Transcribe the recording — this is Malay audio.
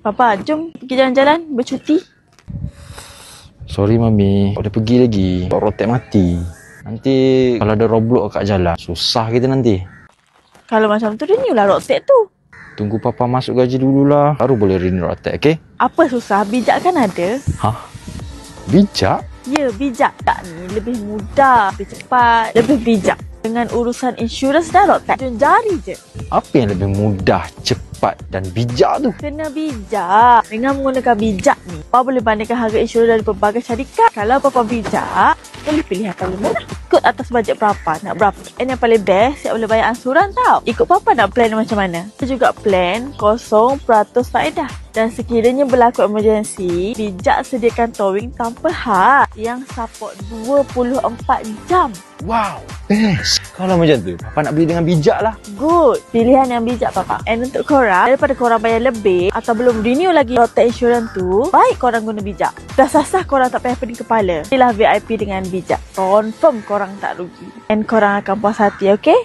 Papa, jom pergi jalan-jalan, bercuti. Sorry Mami, boleh pergi lagi. Rotek mati. Nanti kalau ada Roblox kat jalan, susah kita nanti. Kalau macam tu, renew lah Rotek tu. Tunggu Papa masuk gaji dululah, baru boleh renew Rotek, okey? Apa susah? Bijak kan ada? Hah? Bijak? Ya, bijak. Tak ni lebih mudah, lebih cepat, lebih bijak. Dengan urusan insurans dah Rotek, ujung jari je. Apa yang lebih mudah, cepat dan bijak tu? Kena bijak. Dengan menggunakan bijak ni, Papa boleh bandingkan harga insurans dari pelbagai syarikat. Kalau Papa bijak, boleh pilih yang paling murah. Ikut atas bajet berapa, nak berapa. And yang paling best, siap boleh bayar ansuran tau. Ikut Papa nak plan macam mana. Ada juga plan 0% faedah. Dan sekiranya berlaku emergency, bijak sediakan towing tanpa had yang support 24 jam. Wow, best. Kalau macam tu, Papa nak beli dengan bijak lah. Good. Pilihan yang bijak Papa. And untuk korang, daripada korang bayar lebih atau belum renew lagi Rotek Insurance tu, baik korang guna bijak. Dah sah-sah korang tak payah pening kepala. Inilah VIP dengan bijak. Confirm korang tak rugi. And korang akan puas hati, okay?